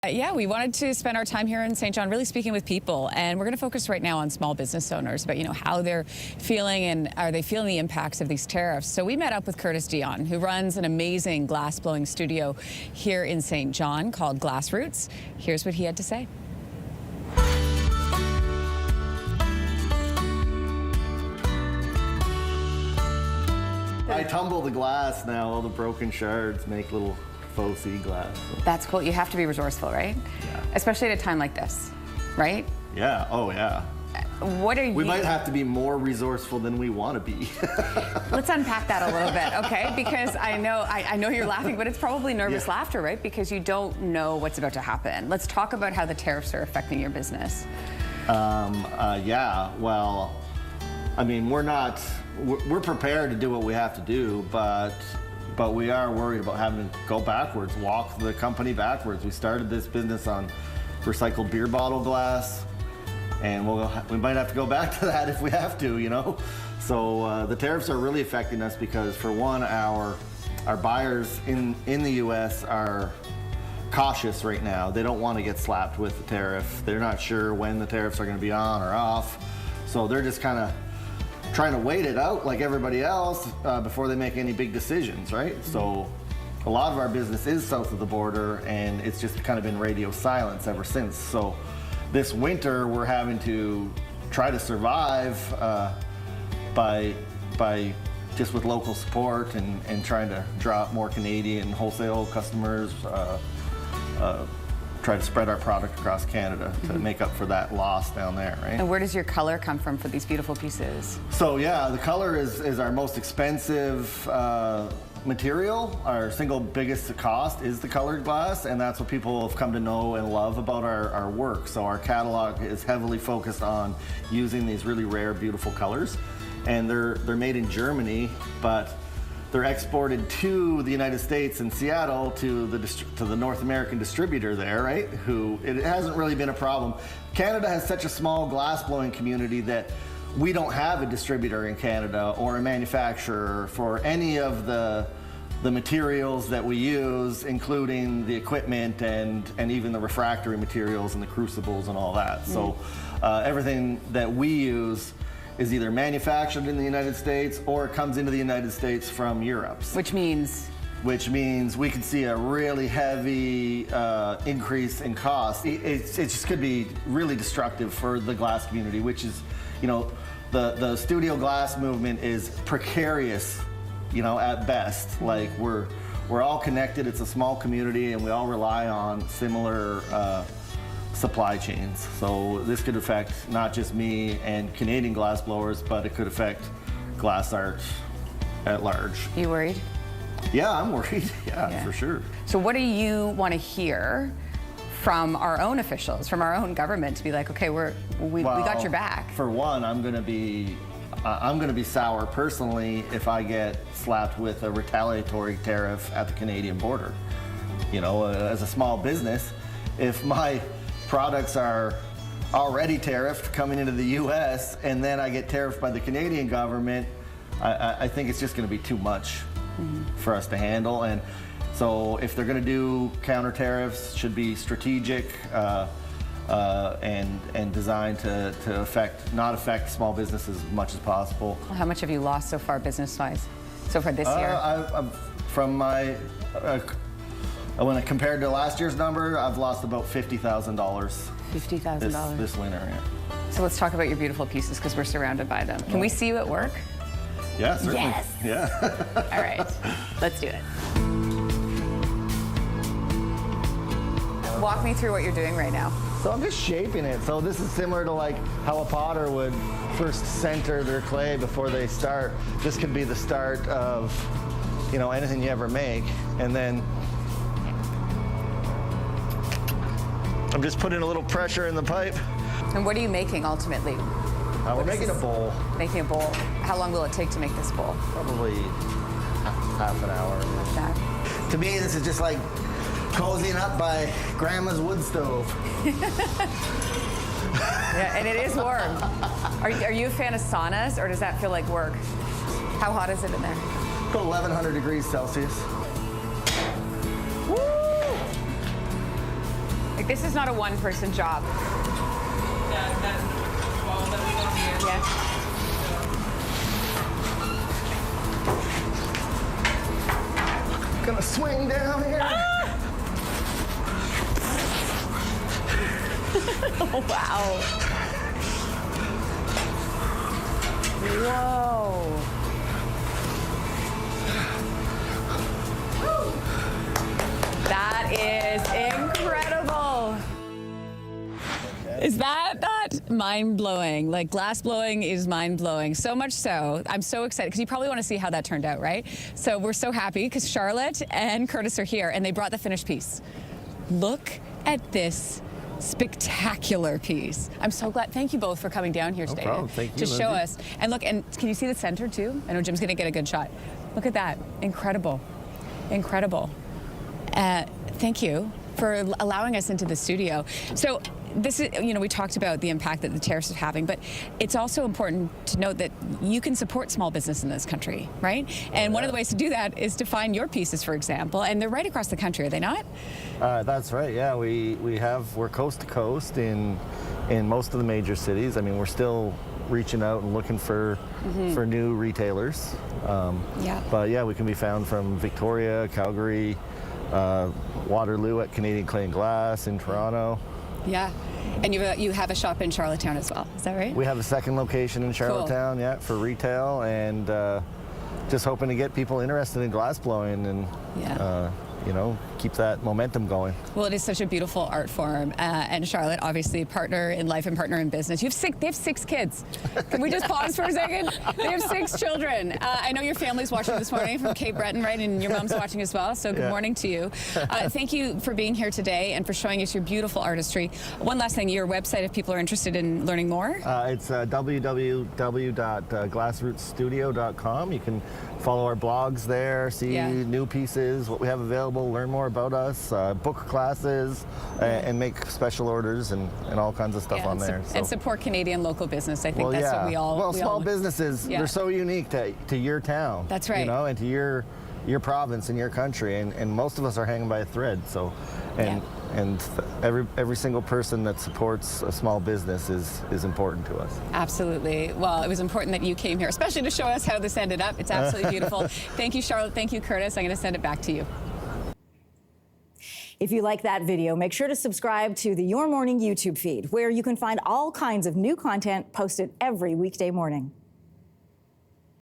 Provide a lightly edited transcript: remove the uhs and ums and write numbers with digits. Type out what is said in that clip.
Yeah, we wanted to spend our time here in St. John really speaking with people, and we're going to focus right now on small business owners about, how they're feeling and are they feeling the impacts of these tariffs. So we met up with Dionne, who runs an amazing glass blowing studio here in St. John called Glass Roots. Here's what he had to say. I tumble the glass now, all the broken shards make little faux sea glass. So. That's cool. You have to be resourceful, right? Yeah. Especially at a time like this, right? Yeah, oh yeah. What are you... We might have to be more resourceful than we want to be. Let's unpack that a little bit, okay? Because I know you're laughing, but it's probably nervous laughter, right? Because you don't know what's about to happen. Let's talk about how the tariffs are affecting your business. Yeah, well, I mean, we're prepared to do what we have to do, but we are worried about having to go backwards, walk the company backwards. We started this business on recycled beer bottle glass, and we might have to go back to that if we have to, So the tariffs are really affecting us because, for one, our buyers in the U.S. are cautious right now. They don't want to get slapped with the tariff. They're not sure when the tariffs are going to be on or off, so they're just kind of trying to wait it out like everybody else before they make any big decisions, right? So a lot of our business is south of the border, and it's just kind of been radio silence ever since. So this winter we're having to try to survive by just with local support and trying to draw up more Canadian wholesale customers, try to spread our product across Canada to make up for that loss down there, right? And where does your color come from for these beautiful pieces? So yeah, the color is our most expensive material. Our single biggest cost is the colored glass, and that's what people have come to know and love about our work. So our catalog is heavily focused on using these really rare, beautiful colors. And they're made in Germany, but they're exported to the United States and Seattle to the North American distributor there, right? It hasn't really been a problem. Canada has such a small glass blowing community that we don't have a distributor in Canada or a manufacturer for any of the materials that we use, including the equipment and even the refractory materials and the crucibles and all that. So everything that we use is either manufactured in the United States or it comes into the United States from Europe. Which means we could see a really heavy increase in cost. It just could be really destructive for the glass community, which is, the studio glass movement is precarious, at best. Like we're all connected. It's a small community, and we all rely on similar supply chains. So this could affect not just me and Canadian glass blowers, but it could affect glass art at large. You worried? Yeah, I'm worried. Yeah, for sure. So what do you want to hear from our own officials, from our own government, to be like, okay, we got your back? For one, I'm going to be sour personally if I get slapped with a retaliatory tariff at the Canadian border. As a small business, if my products are already tariffed coming into the U.S. and then I get tariffed by the Canadian government, I think it's just going to be too much for us to handle. And so if they're going to do counter tariffs, should be strategic and designed to not affect small businesses as much as possible. How much have you lost so far, business-wise, so far this year? When I compared to last year's number, I've lost about $50,000. $50,000 this winter. Yeah. So let's talk about your beautiful pieces, because we're surrounded by them. Can we see you at work? Yeah, certainly. Yes. Yeah. All right, let's do it. Walk me through what you're doing right now. So I'm just shaping it. So this is similar to like how a potter would first center their clay before they start. This could be the start of, anything you ever make. And then I'm just putting a little pressure in the pipe. And what are you making ultimately? We're making a bowl. Making a bowl. How long will it take to make this bowl? Probably half an hour. To me, this is just like cozying up by Grandma's wood stove. Yeah, and it is warm. Are you a fan of saunas, or does that feel like work? How hot is it in there? About 1,100 degrees Celsius. Woo! Like, this is not a one-person job. Yeah, that's all that we want here. Yes. Gonna swing down here. Oh, wow. Whoa. That is incredible. Is that not mind-blowing? Like, glass blowing is mind-blowing. So much so, I'm so excited, because you probably want to see how that turned out, right? So we're so happy, because Charlotte and Curtis are here, and they brought the finished piece. Look at this spectacular piece. I'm so glad. Thank you both for coming down here today Thank to you, show Lindsey. us. And look, and can you see the center too? I know Jim's going to get a good shot. Look at that. Incredible. Incredible. Thank you for allowing us into the studio. So this is, you know, we talked about the impact that the tariffs are having, but it's also important to note that you can support small business in this country, right? And one of the ways to do that is to find your pieces, for example, and they're right across the country, are they not? That's right. Yeah, we're coast to coast in most of the major cities. I mean, we're still reaching out and looking for new retailers. Yeah. But yeah, we can be found from Victoria, Calgary, Waterloo at Canadian Clay and Glass in Toronto. Yeah. And you have a shop in Charlottetown as well, is that right? We have a second location in Charlottetown, yeah, for retail, and just hoping to get people interested in glass blowing and you know, keep that momentum going. Well, it is such a beautiful art form, and Charlotte, obviously, partner in life and partner in business. They have 6 kids. Can we just pause for a second? They have 6 children. I know your family's watching this morning from Cape Breton, right? And your mom's watching as well. So good morning to you. Thank you for being here today and for showing us your beautiful artistry. One last thing, your website, if people are interested in learning more. It's www.glassrootsstudio.com. You can follow our blogs there, see new pieces, what we have available, learn more about us, book classes, and make special orders and all kinds of stuff on there. And support Canadian local business. I think that's what we all. Well, small businesses, they're so unique to your town. That's right. You know, and to your province and your country, and most of us are hanging by a thread. So, and every single person that supports a small business is important to us. Absolutely. Well, it was important that you came here, especially to show us how this ended up. It's absolutely beautiful. Thank you, Charlotte. Thank you, Curtis. I'm going to send it back to you. If you like that video, make sure to subscribe to the Your Morning YouTube feed, where you can find all kinds of new content posted every weekday morning.